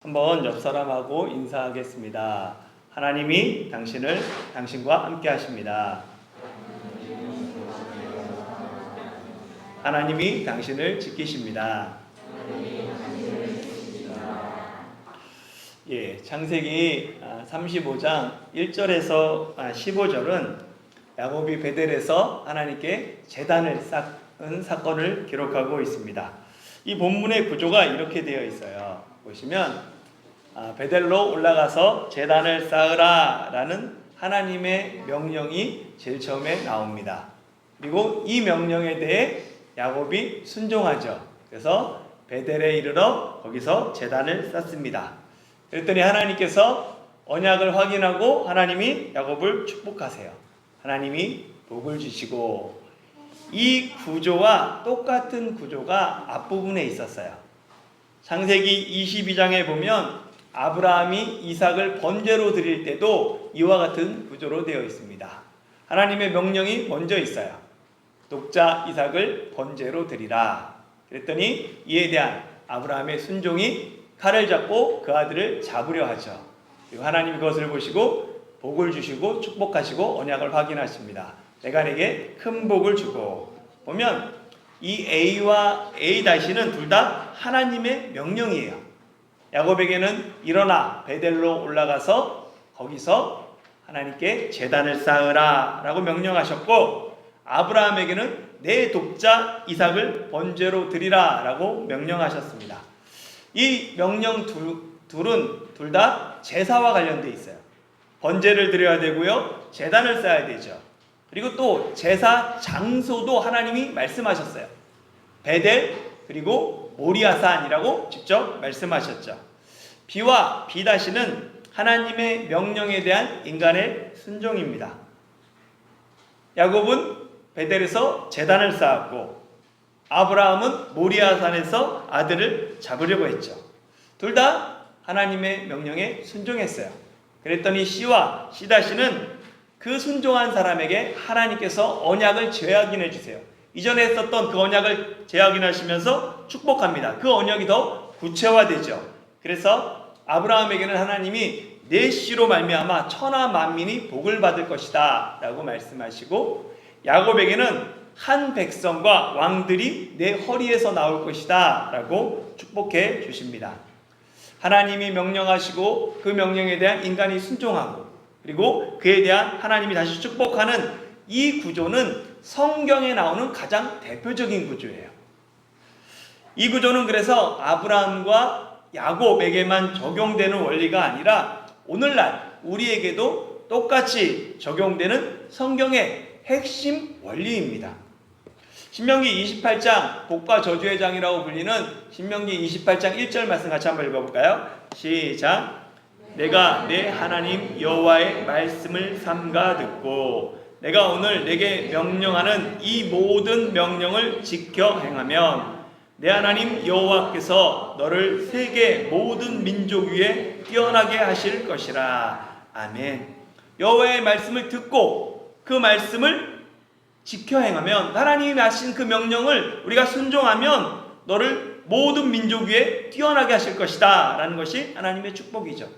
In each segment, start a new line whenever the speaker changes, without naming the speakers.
한번 옆 사람하고 인사하겠습니다. 하나님이 당신과 함께 하십니다. 하나님이 당신을 지키십니다. 창세기 35장 1절에서 15절은 야곱이 베델에서 하나님께 제단을 쌓은 사건을 기록하고 있습니다. 이 본문의 구조가 이렇게 되어 있어요. 보시면 베델로 올라가서 제단을 쌓으라 라는 하나님의 명령이 제일 처음에 나옵니다. 그리고 이 명령에 대해 야곱이 순종하죠. 그래서 베델에 이르러 거기서 제단을 쌓습니다. 그랬더니 하나님께서 언약을 확인하고 하나님이 야곱을 축복하세요. 하나님이 복을 주시고, 이 구조와 똑같은 구조가 앞부분에 있었어요. 창세기 22장에 보면 아브라함이 이삭을 번제로 드릴 때도 이와 같은 구조로 되어 있습니다. 하나님의 명령이 먼저 있어요. 독자 이삭을 번제로 드리라. 그랬더니 이에 대한 아브라함의 순종이 칼을 잡고 그 아들을 잡으려 하죠. 그리고 하나님이 그것을 보시고 복을 주시고 축복하시고 언약을 확인하십니다. 내가 내게 큰 복을 주고. 보면 이 A와 A-는 둘 다 하나님의 명령이에요. 야곱에게는 일어나 베델로 올라가서 거기서 하나님께 제단을 쌓으라 라고 명령하셨고, 아브라함에게는 내 독자 이삭을 번제로 드리라 라고 명령하셨습니다. 이 명령 둘은 둘 다 제사와 관련되어 있어요. 번제를 드려야 되고요, 제단을 쌓아야 되죠. 그리고 또 제사 장소도 하나님이 말씀하셨어요. 베델 그리고 모리아산이라고 직접 말씀하셨죠. B와 B-는 하나님의 명령에 대한 인간의 순종입니다. 야곱은 베델에서 제단을 쌓았고, 아브라함은 모리아산에서 아들을 잡으려고 했죠. 둘 다 하나님의 명령에 순종했어요. 그랬더니 C와 C-는 그 순종한 사람에게 하나님께서 언약을 재확인해 주세요. 이전에 했었던 그 언약을 재확인하시면서 축복합니다. 그 언약이 더 구체화되죠. 그래서 아브라함에게는 하나님이 내 씨로 말미암아 천하 만민이 복을 받을 것이다 라고 말씀하시고, 야곱에게는 한 백성과 왕들이 내 허리에서 나올 것이다 라고 축복해 주십니다. 하나님이 명령하시고 그 명령에 대한 인간이 순종하고, 그리고 그에 대한 하나님이 다시 축복하는 이 구조는 성경에 나오는 가장 대표적인 구조예요. 이 구조는 그래서 아브라함과 야곱에게만 적용되는 원리가 아니라 오늘날 우리에게도 똑같이 적용되는 성경의 핵심 원리입니다. 신명기 28장, 복과 저주의 장이라고 불리는 신명기 28장 1절 말씀 같이 한번 읽어볼까요? 시작. 내가 내 하나님 여호와의 말씀을 삼가 듣고 내가 오늘 내게 명령하는 이 모든 명령을 지켜 행하면 내 하나님 여호와께서 너를 세계 모든 민족 위에 뛰어나게 하실 것이라. 아멘. 여호와의 말씀을 듣고 그 말씀을 지켜 행하면, 하나님이 하신 그 명령을 우리가 순종하면 너를 모든 민족 위에 뛰어나게 하실 것이다 라는 것이 하나님의 축복이죠.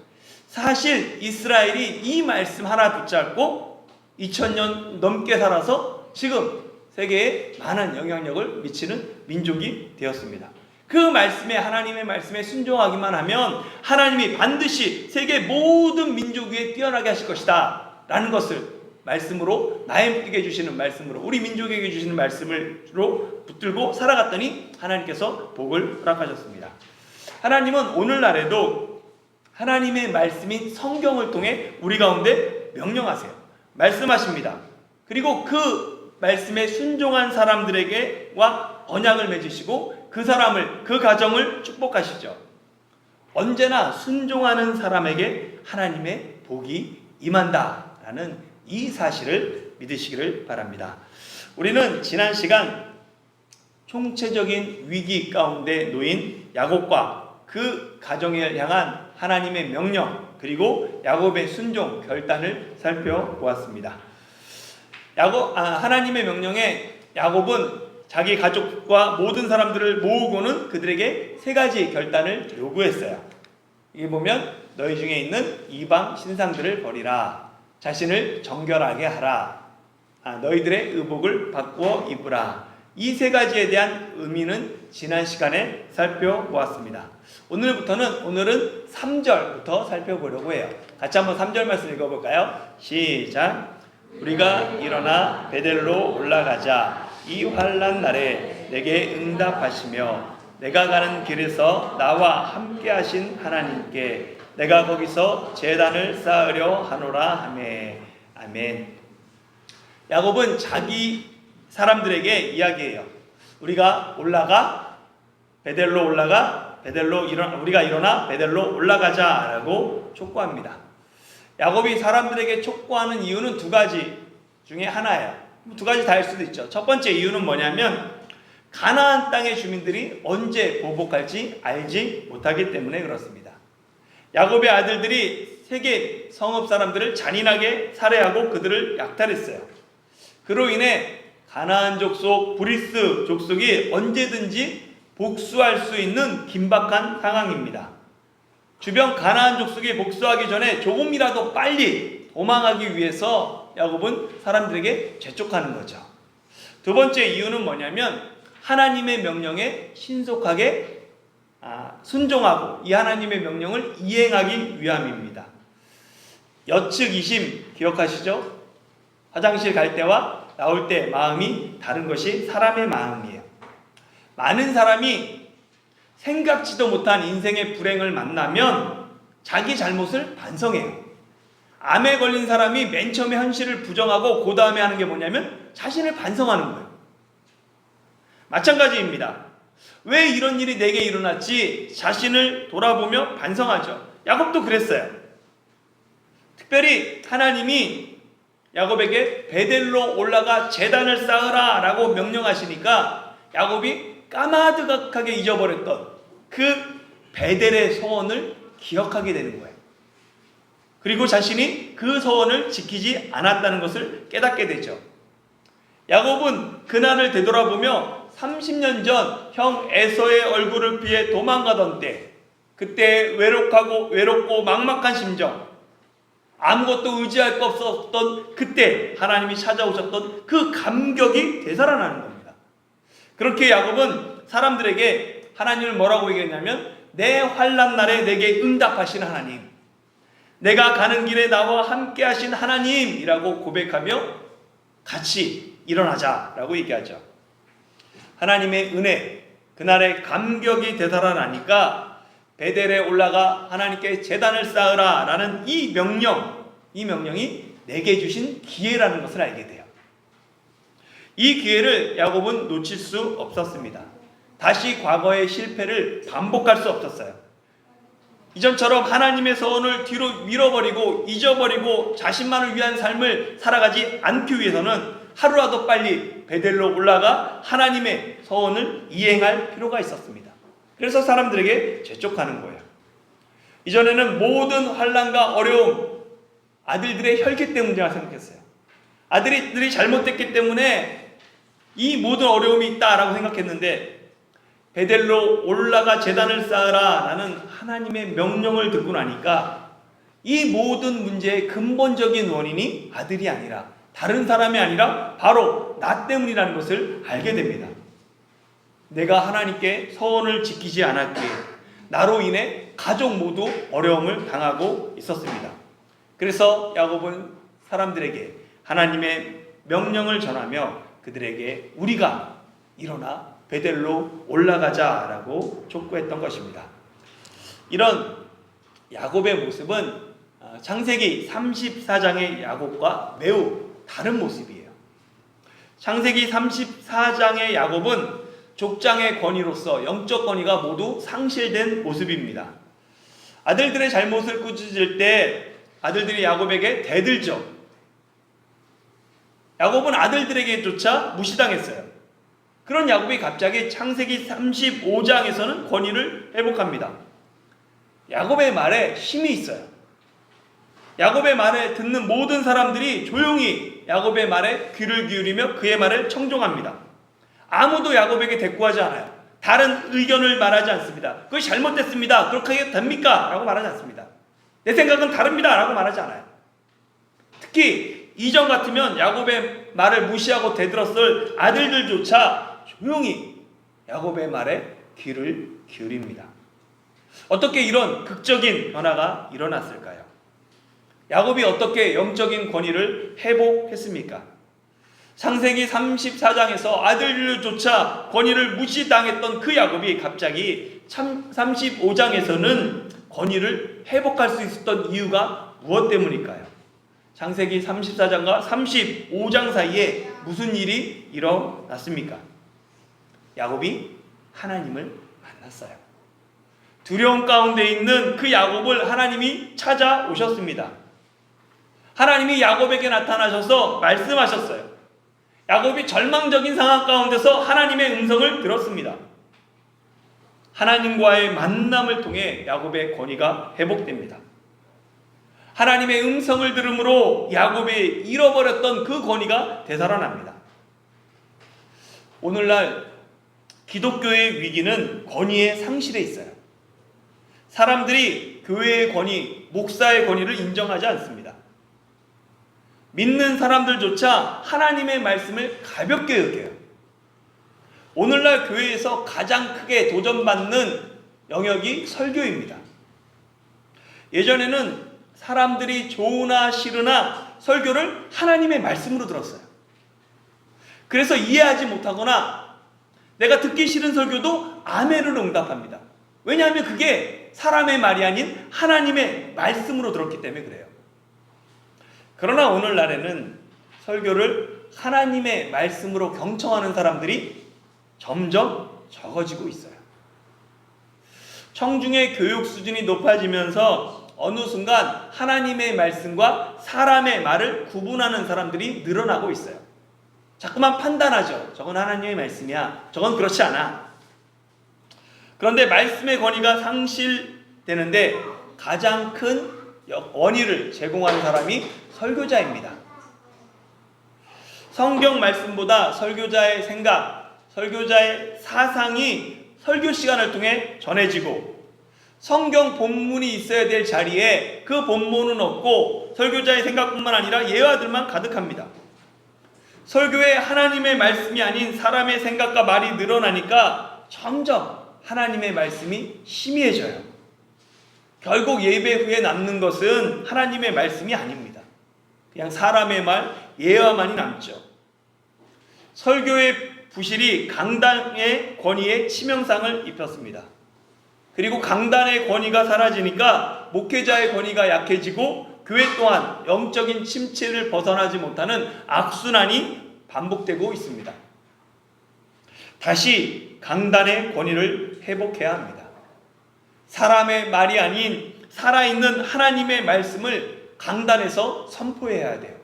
사실 이스라엘이 이 말씀 하나 붙잡고 2000년 넘게 살아서 지금 세계에 많은 영향력을 미치는 민족이 되었습니다. 그 말씀에, 하나님의 말씀에 순종하기만 하면 하나님이 반드시 세계 모든 민족 위에 뛰어나게 하실 것이다 라는 것을 말씀으로, 나에게 주시는 말씀으로, 우리 민족에게 주시는 말씀으로 붙들고 살아갔더니 하나님께서 복을 허락하셨습니다. 하나님은 오늘날에도 하나님의 말씀인 성경을 통해 우리 가운데 명령하세요. 말씀하십니다. 그리고 그 말씀에 순종한 사람들에게와 언약을 맺으시고 그 사람을, 그 가정을 축복하시죠. 언제나 순종하는 사람에게 하나님의 복이 임한다라는 이 사실을 믿으시기를 바랍니다. 우리는 지난 시간 총체적인 위기 가운데 놓인 야곱과 그 가정을 향한 하나님의 명령, 그리고 야곱의 순종, 결단을 살펴보았습니다. 하나님의 명령에 야곱은 자기 가족과 모든 사람들을 모으고는 그들에게 세 가지 결단을 요구했어요. 이게 보면 너희 중에 있는 이방 신상들을 버리라. 자신을 정결하게 하라. 너희들의 의복을 바꾸어 입으라. 이 세 가지에 대한 의미는 지난 시간에 살펴보았습니다. 오늘은 3절부터 살펴보려고 해요. 같이 한번 3절 말씀 읽어볼까요? 시작. 우리가 일어나 베델로 올라가자. 이 환난 날에 내게 응답하시며 내가 가는 길에서 나와 함께 하신 하나님께 내가 거기서 제단을 쌓으려 하노라 하매. 아멘. 야곱은 자기 사람들에게 이야기해요. 우리가 올라가 베델로 올라가 우리가 일어나 베델로 올라가자라고 촉구합니다. 야곱이 사람들에게 촉구하는 이유는 두 가지 중에 하나예요. 두 가지 다일 수도 있죠. 첫 번째 이유는 뭐냐면 가나안 땅의 주민들이 언제 보복할지 알지 못하기 때문에 그렇습니다. 야곱의 아들들이 세계 성읍 사람들을 잔인하게 살해하고 그들을 약탈했어요. 그로 인해 가나안 족속, 브리스 족속이 언제든지 복수할 수 있는 긴박한 상황입니다. 주변 가나안 족속이 복수하기 전에 조금이라도 빨리 도망하기 위해서 야곱은 사람들에게 재촉하는 거죠. 두 번째 이유는 뭐냐면 하나님의 명령에 신속하게 순종하고 이 하나님의 명령을 이행하기 위함입니다. 여측이심 기억하시죠? 화장실 갈 때와 나올 때 마음이 다른 것이 사람의 마음이에요. 많은 사람이 생각지도 못한 인생의 불행을 만나면 자기 잘못을 반성해요. 암에 걸린 사람이 맨 처음에 현실을 부정하고 그 다음에 하는 게 뭐냐면 자신을 반성하는 거예요. 마찬가지입니다. 왜 이런 일이 내게 일어났지 자신을 돌아보며 반성하죠. 야곱도 그랬어요. 특별히 하나님이 야곱에게 베델로 올라가 제단을 쌓으라 라고 명령하시니까 야곱이 까마득하게 잊어버렸던 그 베델의 소원을 기억하게 되는 거예요. 그리고 자신이 그 소원을 지키지 않았다는 것을 깨닫게 되죠. 야곱은 그날을 되돌아보며 30년 전 형 에서의 얼굴을 피해 도망가던 때, 그때 외롭고 막막한 심정, 아무것도 의지할 거 없었던 그때 하나님이 찾아오셨던 그 감격이 되살아나는 겁니다. 그렇게 야곱은 사람들에게 하나님을 뭐라고 얘기했냐면 내 환난 날에 내게 응답하신 하나님, 내가 가는 길에 나와 함께 하신 하나님이라고 고백하며 같이 일어나자라고 얘기하죠. 하나님의 은혜, 그날의 감격이 되살아나니까 베델에 올라가 하나님께 제단을 쌓으라 라는 이 명령이 내게 주신 기회라는 것을 알게 돼요. 이 기회를 야곱은 놓칠 수 없었습니다. 다시 과거의 실패를 반복할 수 없었어요. 이전처럼 하나님의 서원을 뒤로 밀어버리고 잊어버리고 자신만을 위한 삶을 살아가지 않기 위해서는 하루라도 빨리 베델로 올라가 하나님의 서원을 이행할 필요가 있었습니다. 그래서 사람들에게 재촉하는 거예요. 이전에는 모든 환난과 어려움 아들들의 혈기 때문이라고 생각했어요. 아들들이 잘못됐기 때문에 이 모든 어려움이 있다라고 생각했는데 베델로 올라가 제단을 쌓으라 라는 하나님의 명령을 듣고 나니까 이 모든 문제의 근본적인 원인이 아들이 아니라 다른 사람이 아니라 바로 나 때문이라는 것을 알게 됩니다. 내가 하나님께 서원을 지키지 않았기에 나로 인해 가족 모두 어려움을 당하고 있었습니다. 그래서 야곱은 사람들에게 하나님의 명령을 전하며 그들에게 우리가 일어나 베델로 올라가자라고 촉구했던 것입니다. 이런 야곱의 모습은 창세기 34장의 야곱과 매우 다른 모습이에요. 창세기 34장의 야곱은 족장의 권위로서 영적 권위가 모두 상실된 모습입니다. 아들들의 잘못을 꾸짖을 때 아들들이 야곱에게 대들죠. 야곱은 아들들에게조차 무시당했어요. 그런 야곱이 갑자기 창세기 35장에서는 권위를 회복합니다. 야곱의 말에 힘이 있어요. 야곱의 말을 듣는 모든 사람들이 조용히 야곱의 말에 귀를 기울이며 그의 말을 청종합니다. 아무도 야곱에게 대꾸하지 않아요. 다른 의견을 말하지 않습니다. 그것이 잘못됐습니다. 그렇게 해도 됩니까? 라고 말하지 않습니다. 내 생각은 다릅니다. 라고 말하지 않아요. 특히 이전 같으면 야곱의 말을 무시하고 대들었을 아들들조차 조용히 야곱의 말에 귀를 기울입니다. 어떻게 이런 극적인 변화가 일어났을까요? 야곱이 어떻게 영적인 권위를 회복했습니까? 창세기 34장에서 아들들조차 권위를 무시당했던 그 야곱이 갑자기 35장에서는 권위를 회복할 수 있었던 이유가 무엇 때문일까요? 창세기 34장과 35장 사이에 무슨 일이 일어났습니까? 야곱이 하나님을 만났어요. 두려움 가운데 있는 그 야곱을 하나님이 찾아오셨습니다. 하나님이 야곱에게 나타나셔서 말씀하셨어요. 야곱이 절망적인 상황 가운데서 하나님의 음성을 들었습니다. 하나님과의 만남을 통해 야곱의 권위가 회복됩니다. 하나님의 음성을 들음으로 야곱이 잃어버렸던 그 권위가 되살아납니다. 오늘날 기독교의 위기는 권위의 상실에 있어요. 사람들이 교회의 권위, 목사의 권위를 인정하지 않습니다. 믿는 사람들조차 하나님의 말씀을 가볍게 여겨요. 오늘날 교회에서 가장 크게 도전받는 영역이 설교입니다. 예전에는 사람들이 좋으나 싫으나 설교를 하나님의 말씀으로 들었어요. 그래서 이해하지 못하거나 내가 듣기 싫은 설교도 아멘으로 응답합니다. 왜냐하면 그게 사람의 말이 아닌 하나님의 말씀으로 들었기 때문에 그래요. 그러나 오늘날에는 설교를 하나님의 말씀으로 경청하는 사람들이 점점 적어지고 있어요. 청중의 교육 수준이 높아지면서 어느 순간 하나님의 말씀과 사람의 말을 구분하는 사람들이 늘어나고 있어요. 자꾸만 판단하죠. 저건 하나님의 말씀이야. 저건 그렇지 않아. 그런데 말씀의 권위가 상실되는데 가장 큰 원인을 제공하는 사람이 설교자입니다. 성경 말씀보다 설교자의 생각, 설교자의 사상이 설교 시간을 통해 전해지고 성경 본문이 있어야 될 자리에 그 본문은 없고 설교자의 생각뿐만 아니라 예화들만 가득합니다. 설교에 하나님의 말씀이 아닌 사람의 생각과 말이 늘어나니까 점점 하나님의 말씀이 희미해져요. 결국 예배 후에 남는 것은 하나님의 말씀이 아닙니다. 그냥 사람의 말, 예화만이 남죠. 설교의 부실이 강단의 권위에 치명상을 입혔습니다. 그리고 강단의 권위가 사라지니까 목회자의 권위가 약해지고 교회 또한 영적인 침체를 벗어나지 못하는 악순환이 반복되고 있습니다. 다시 강단의 권위를 회복해야 합니다. 사람의 말이 아닌 살아있는 하나님의 말씀을 강단에서 선포해야 돼요.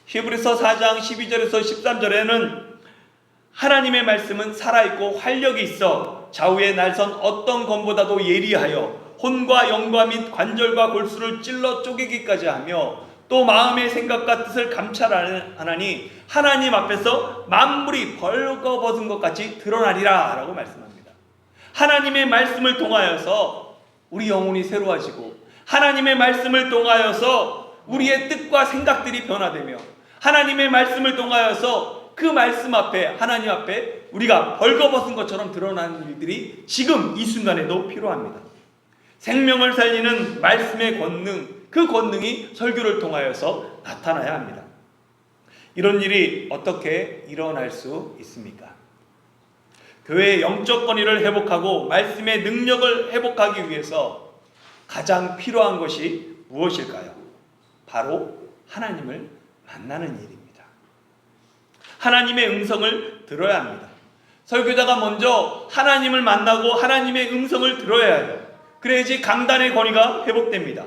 히브리서 4장 12절에서 13절에는 하나님의 말씀은 살아있고 활력이 있어 좌우에 날선 어떤 검보다도 예리하여 혼과 영과 및 관절과 골수를 찔러 쪼개기까지 하며 또 마음의 생각과 뜻을 감찰하나니 하나님 앞에서 만물이 벌거벗은 것 같이 드러나리라 라고 말씀합니다. 하나님의 말씀을 통하여서 우리 영혼이 새로워지고 하나님의 말씀을 통하여서 우리의 뜻과 생각들이 변화되며 하나님의 말씀을 통하여서 그 말씀 앞에 하나님 앞에 우리가 벌거벗은 것처럼 드러나는 일들이 지금 이 순간에도 필요합니다. 생명을 살리는 말씀의 권능, 그 권능이 설교를 통하여서 나타나야 합니다. 이런 일이 어떻게 일어날 수 있습니까? 교회의 영적 권위를 회복하고 말씀의 능력을 회복하기 위해서 가장 필요한 것이 무엇일까요? 바로 하나님을 만나는 일입니다. 하나님의 음성을 들어야 합니다. 설교자가 먼저 하나님을 만나고 하나님의 음성을 들어야 해요. 그래야지 강단의 권위가 회복됩니다.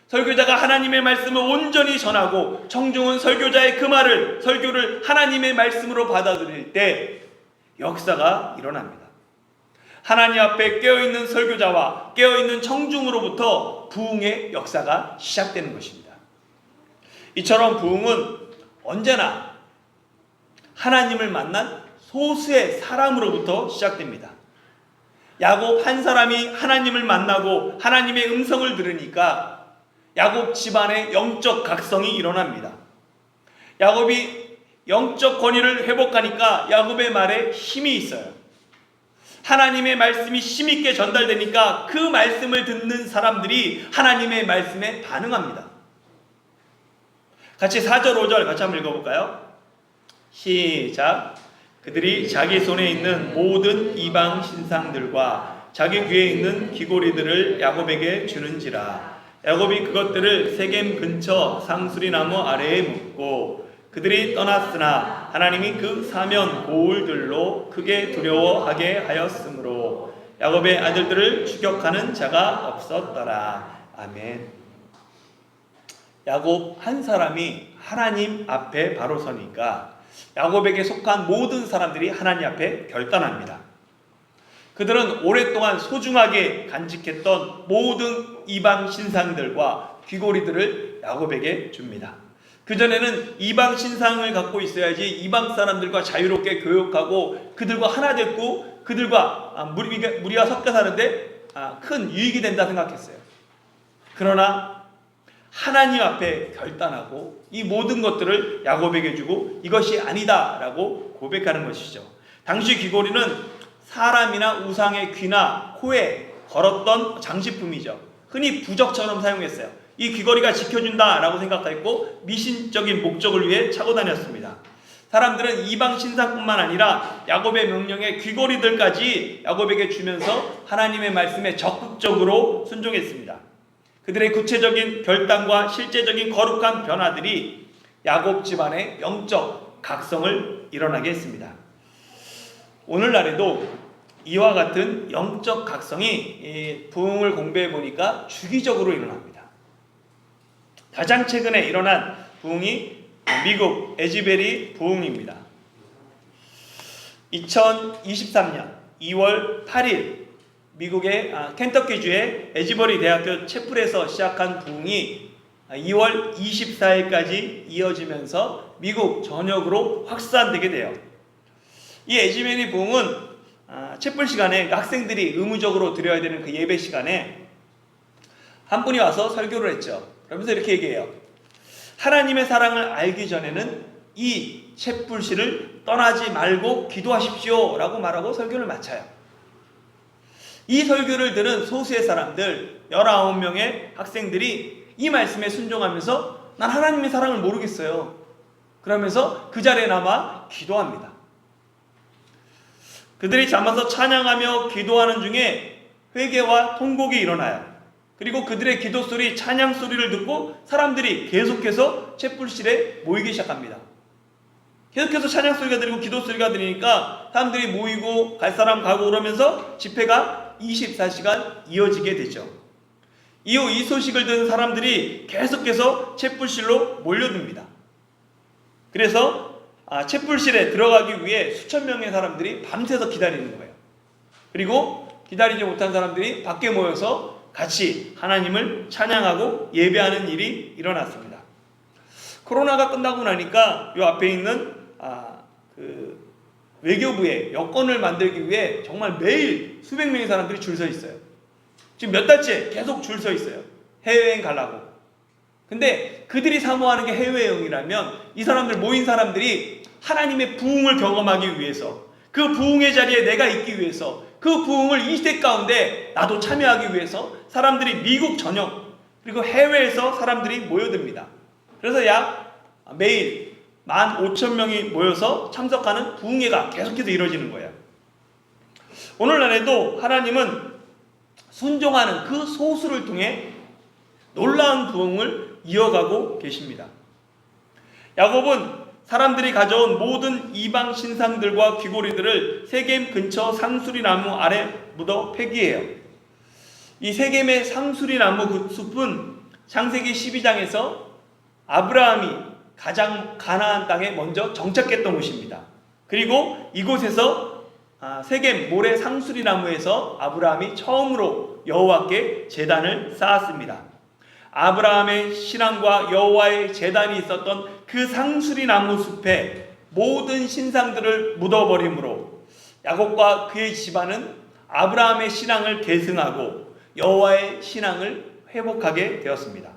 설교자가 하나님의 말씀을 온전히 전하고 청중은 설교자의 그 말을, 설교를 하나님의 말씀으로 받아들일 때 역사가 일어납니다. 하나님 앞에 깨어있는 설교자와 깨어있는 청중으로부터 부흥의 역사가 시작되는 것입니다. 이처럼 부흥은 언제나 하나님을 만난 소수의 사람으로부터 시작됩니다. 야곱 한 사람이 하나님을 만나고 하나님의 음성을 들으니까 야곱 집안의 영적 각성이 일어납니다. 야곱이 영적 권위를 회복하니까 야곱의 말에 힘이 있어요. 하나님의 말씀이 힘있게 전달되니까 그 말씀을 듣는 사람들이 하나님의 말씀에 반응합니다. 같이 4절 5절 같이 한번 읽어볼까요? 시작. 그들이 자기 손에 있는 모든 이방 신상들과 자기 귀에 있는 귀고리들을 야곱에게 주는지라. 야곱이 그것들을 세겜 근처 상수리 나무 아래에 묻고 그들이 떠났으나 하나님이 그 사면 고울들로 크게 두려워하게 하였으므로 야곱의 아들들을 추격하는 자가 없었더라. 아멘. 야곱 한 사람이 하나님 앞에 바로 서니까 야곱에게 속한 모든 사람들이 하나님 앞에 결단합니다. 그들은 오랫동안 소중하게 간직했던 모든 이방 신상들과 귀고리들을 야곱에게 줍니다. 그전에는 이방 신상을 갖고 있어야지 이방 사람들과 자유롭게 교역하고 그들과 하나 됐고 그들과 무리와 섞여 사는데 큰 유익이 된다 생각했어요. 그러나 하나님 앞에 결단하고 이 모든 것들을 야곱에게 주고 이것이 아니다라고 고백하는 것이죠. 당시 귀고리는 사람이나 우상의 귀나 코에 걸었던 장식품이죠. 흔히 부적처럼 사용했어요. 이 귀걸이가 지켜준다라고 생각했고 미신적인 목적을 위해 차고 다녔습니다. 사람들은 이방 신상뿐만 아니라 야곱의 명령에 귀걸이들까지 야곱에게 주면서 하나님의 말씀에 적극적으로 순종했습니다. 그들의 구체적인 결단과 실제적인 거룩한 변화들이 야곱 집안의 영적 각성을 일어나게 했습니다. 오늘날에도 이와 같은 영적 각성이 부흥을 공부해 보니까 주기적으로 일어납니다. 가장 최근에 일어난 부흥이 미국 에즈베리 부흥입니다. 2023년 2월 8일 미국의 켄터키주의 에즈버리 대학교 채플에서 시작한 부흥이 2월 24일까지 이어지면서 미국 전역으로 확산되게 돼요. 이 에즈베리 부흥은 채플 시간에 학생들이 의무적으로 드려야 되는 그 예배 시간에 한 분이 와서 설교를 했죠. 그러면서 이렇게 얘기해요. 하나님의 사랑을 알기 전에는 이 채플실을 떠나지 말고 기도하십시오 라고 말하고 설교를 마쳐요. 이 설교를 들은 소수의 사람들 19명의 학생들이 이 말씀에 순종하면서 난 하나님의 사랑을 모르겠어요. 그러면서 그 자리에 남아 기도합니다. 그들이 잠아서 찬양하며 기도하는 중에 회개와 통곡이 일어나요. 그리고 그들의 기도 소리, 찬양 소리를 듣고 사람들이 계속해서 채플실에 모이기 시작합니다. 계속해서 찬양 소리가 들리고 기도 소리가 들리니까 사람들이 모이고 갈 사람 가고 그러면서 집회가 24시간 이어지게 되죠. 이후 이 소식을 듣는 사람들이 계속해서 채플실로 몰려듭니다. 그래서 채플실에 들어가기 위해 수천 명의 사람들이 밤새서 기다리는 거예요. 그리고 기다리지 못한 사람들이 밖에 모여서 같이 하나님을 찬양하고 예배하는 일이 일어났습니다. 코로나가 끝나고 나니까 이 앞에 있는 외교부에 여권을 만들기 위해 정말 매일 수백 명의 사람들이 줄 서 있어요. 지금 몇 달째 계속 줄 서 있어요. 해외여행 가려고. 근데 그들이 사모하는 게 해외여행이라면 이 사람들 모인 사람들이 하나님의 부흥을 경험하기 위해서 그 부흥의 자리에 내가 있기 위해서 그 부흥을 이 시대 가운데 나도 참여하기 위해서 사람들이 미국 전역 그리고 해외에서 사람들이 모여듭니다. 그래서 약 매일 15,000명이 모여서 참석하는 부흥회가 계속해서 이루어지는 거예요. 오늘날에도 하나님은 순종하는 그 소수를 통해 놀라운 부흥을 이어가고 계십니다. 야곱은 사람들이 가져온 모든 이방 신상들과 귀고리들을 세겜 근처 상수리 나무 아래 묻어 폐기해요. 이 세겜의 상수리 나무 그 숲은 창세기 12장에서 아브라함이 가장 가나안 땅에 먼저 정착했던 곳입니다. 그리고 이곳에서 세겜 모래 상수리 나무에서 아브라함이 처음으로 여호와께 제단을 쌓았습니다. 아브라함의 신앙과 여호와의 제단이 있었던 그 상수리 나무 숲에 모든 신상들을 묻어버림으로 야곱과 그의 집안은 아브라함의 신앙을 계승하고 여호와의 신앙을 회복하게 되었습니다.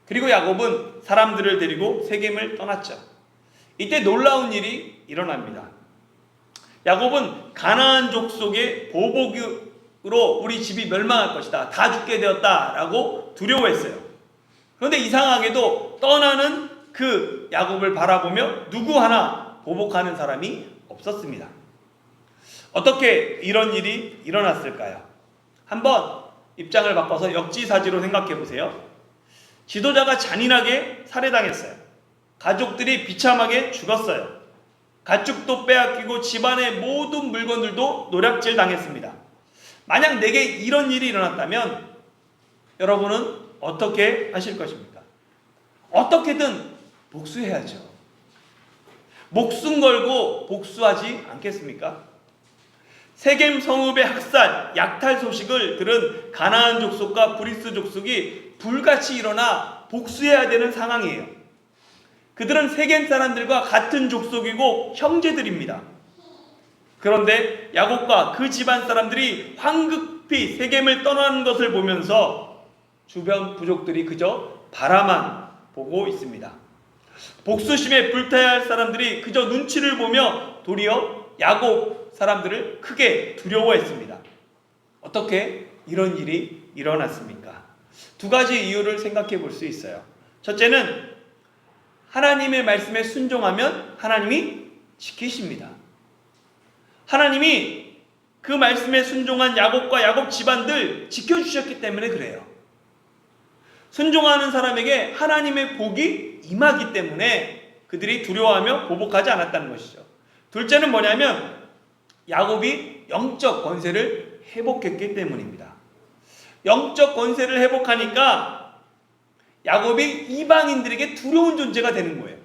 그리고 야곱은 사람들을 데리고 세겜을 떠났죠. 이때 놀라운 일이 일어납니다. 야곱은 가나안 족속의 보복으로 우리 집이 멸망할 것이다, 다 죽게 되었다라고 두려워했어요. 그런데 이상하게도 떠나는 그 야곱을 바라보며 누구 하나 보복하는 사람이 없었습니다. 어떻게 이런 일이 일어났을까요? 한번 입장을 바꿔서 역지사지로 생각해 보세요. 지도자가 잔인하게 살해당했어요. 가족들이 비참하게 죽었어요. 가축도 빼앗기고 집안의 모든 물건들도 노략질 당했습니다. 만약 내게 이런 일이 일어났다면 여러분은 어떻게 하실 것입니까? 어떻게든 복수해야죠. 목숨 걸고 복수하지 않겠습니까? 세겜 성읍의 학살, 약탈 소식을 들은 가나안 족속과 브리스 족속이 불같이 일어나 복수해야 되는 상황이에요. 그들은 세겜 사람들과 같은 족속이고 형제들입니다. 그런데 야곱과 그 집안 사람들이 황급히 세겜을 떠나는 것을 보면서 주변 부족들이 그저 바라만 보고 있습니다. 복수심에 불타야 할 사람들이 그저 눈치를 보며 도리어 야곱 사람들을 크게 두려워했습니다. 어떻게 이런 일이 일어났습니까? 두 가지 이유를 생각해 볼 수 있어요. 첫째는 하나님의 말씀에 순종하면 하나님이 지키십니다. 하나님이 그 말씀에 순종한 야곱과 야곱 집안들 지켜주셨기 때문에 그래요. 순종하는 사람에게 하나님의 복이 임하기 때문에 그들이 두려워하며 보복하지 않았다는 것이죠. 둘째는 뭐냐면 야곱이 영적 권세를 회복했기 때문입니다. 영적 권세를 회복하니까 야곱이 이방인들에게 두려운 존재가 되는 거예요.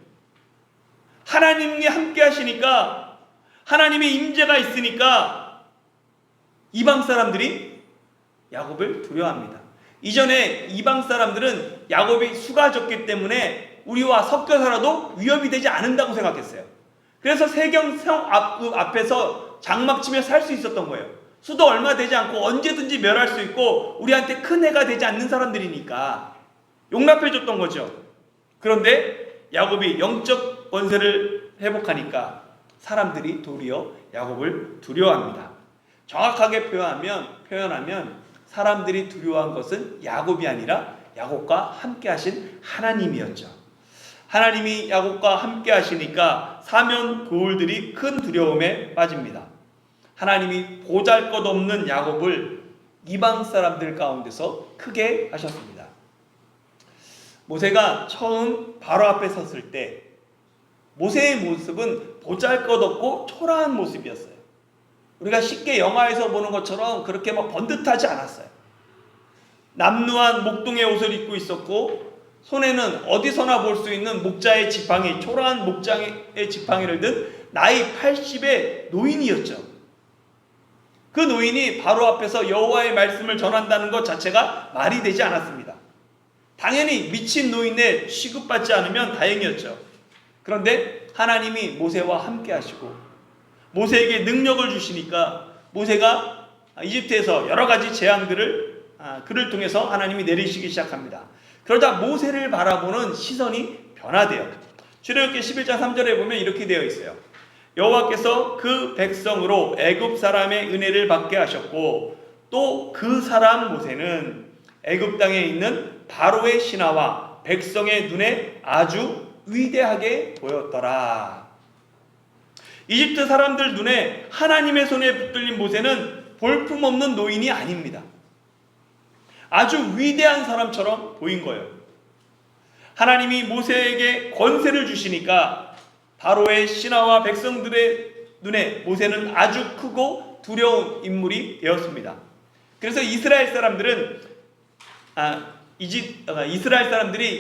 하나님이 함께 하시니까, 하나님의 임재가 있으니까 이방 사람들이 야곱을 두려워합니다. 이전에 이방 사람들은 야곱이 수가 적기 때문에 우리와 섞여 살아도 위협이 되지 않는다고 생각했어요. 그래서 세경성 앞에서 장막치며 살 수 있었던 거예요. 수도 얼마 되지 않고 언제든지 멸할 수 있고 우리한테 큰 해가 되지 않는 사람들이니까 용납해 줬던 거죠. 그런데 야곱이 영적 권세를 회복하니까 사람들이 도리어 야곱을 두려워합니다. 정확하게 표현하면 사람들이 두려워한 것은 야곱이 아니라 야곱과 함께 하신 하나님이었죠. 하나님이 야곱과 함께 하시니까 사면 고울들이 큰 두려움에 빠집니다. 하나님이 보잘것없는 야곱을 이방 사람들 가운데서 크게 하셨습니다. 모세가 처음 바로 앞에 섰을 때 모세의 모습은 보잘것없고 초라한 모습이었어요. 우리가 쉽게 영화에서 보는 것처럼 그렇게 막 번듯하지 않았어요. 남루한 목동의 옷을 입고 있었고 손에는 어디서나 볼 수 있는 목자의 지팡이, 초라한 목자의 지팡이를 든 나이 80의 노인이었죠. 그 노인이 바로 앞에서 여호와의 말씀을 전한다는 것 자체가 말이 되지 않았습니다. 당연히 미친 노인에 취급받지 않으면 다행이었죠. 그런데 하나님이 모세와 함께 하시고 모세에게 능력을 주시니까 모세가 이집트에서 여러 가지 재앙들을 그를 통해서 하나님이 내리시기 시작합니다. 그러자 모세를 바라보는 시선이 변화돼요. 출애굽기 11장 3절에 보면 이렇게 되어 있어요. 여호와께서 그 백성으로 애굽 사람의 은혜를 받게 하셨고 또 그 사람 모세는 애굽 땅에 있는 바로의 신하와 백성의 눈에 아주 위대하게 보였더라. 이집트 사람들 눈에 하나님의 손에 붙들린 모세는 볼품없는 노인이 아닙니다. 아주 위대한 사람처럼 보인 거예요. 하나님이 모세에게 권세를 주시니까 바로의 신하와 백성들의 눈에 모세는 아주 크고 두려운 인물이 되었습니다. 그래서 이스라엘 사람들이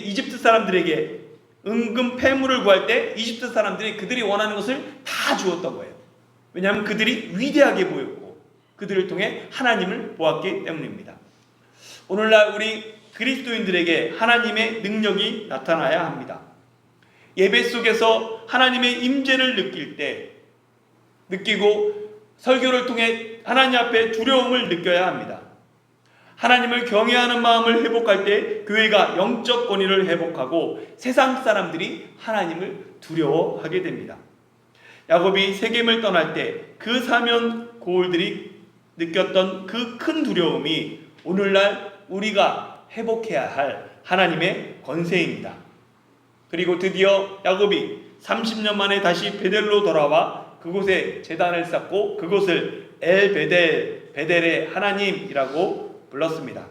이집트 사람들에게 은금 패물을 구할 때 이집트 사람들이 그들이 원하는 것을 다 주었던 거예요. 왜냐하면 그들이 위대하게 보였고 그들을 통해 하나님을 보았기 때문입니다. 오늘날 우리 그리스도인들에게 하나님의 능력이 나타나야 합니다. 예배 속에서 하나님의 임재를 느끼고 설교를 통해 하나님 앞에 두려움을 느껴야 합니다. 하나님을 경외하는 마음을 회복할 때 교회가 영적 권위를 회복하고 세상 사람들이 하나님을 두려워하게 됩니다. 야곱이 세겜을 떠날 때 그 사면 고울들이 느꼈던 그 큰 두려움이 오늘날 우리가 회복해야 할 하나님의 권세입니다. 그리고 드디어 야곱이 30년 만에 다시 베델로 돌아와 그곳에 제단을 쌓고 그곳을 베델의 하나님이라고 불렀습니다.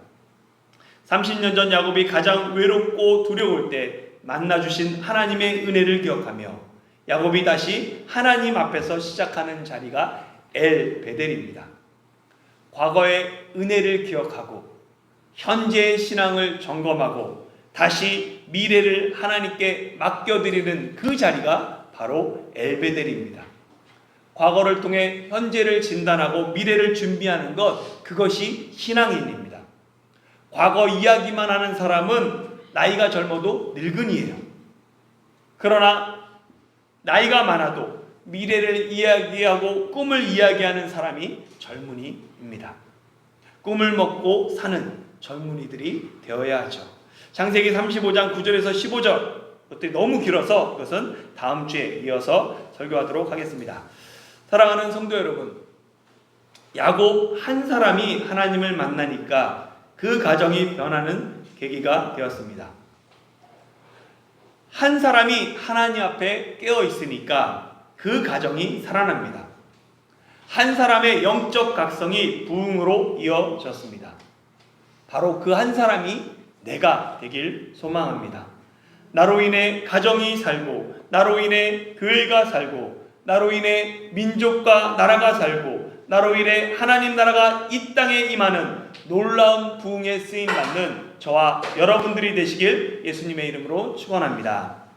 30년 전 야곱이 가장 외롭고 두려울 때 만나주신 하나님의 은혜를 기억하며 야곱이 다시 하나님 앞에서 시작하는 자리가 베델입니다. 과거의 은혜를 기억하고 현재의 신앙을 점검하고 다시 미래를 하나님께 맡겨드리는 그 자리가 바로 베델입니다. 과거를 통해 현재를 진단하고 미래를 준비하는 것, 그것이 신앙인입니다. 과거 이야기만 하는 사람은 나이가 젊어도 늙은이에요. 그러나 나이가 많아도 미래를 이야기하고 꿈을 이야기하는 사람이 젊은이입니다. 꿈을 먹고 사는 젊은이들이 되어야 하죠. 창세기 35장 9절에서 15절, 그것들이 너무 길어서 그것은 다음 주에 이어서 설교하도록 하겠습니다. 사랑하는 성도 여러분, 야곱 한 사람이 하나님을 만나니까 그 가정이 변하는 계기가 되었습니다. 한 사람이 하나님 앞에 깨어 있으니까 그 가정이 살아납니다. 한 사람의 영적 각성이 부흥으로 이어졌습니다. 바로 그 한 사람이 내가 되길 소망합니다. 나로 인해 가정이 살고, 나로 인해 교회가 살고, 나로 인해 민족과 나라가 살고, 나로 인해 하나님 나라가 이 땅에 임하는 놀라운 부흥에 쓰임받는 저와 여러분들이 되시길 예수님의 이름으로 축원합니다.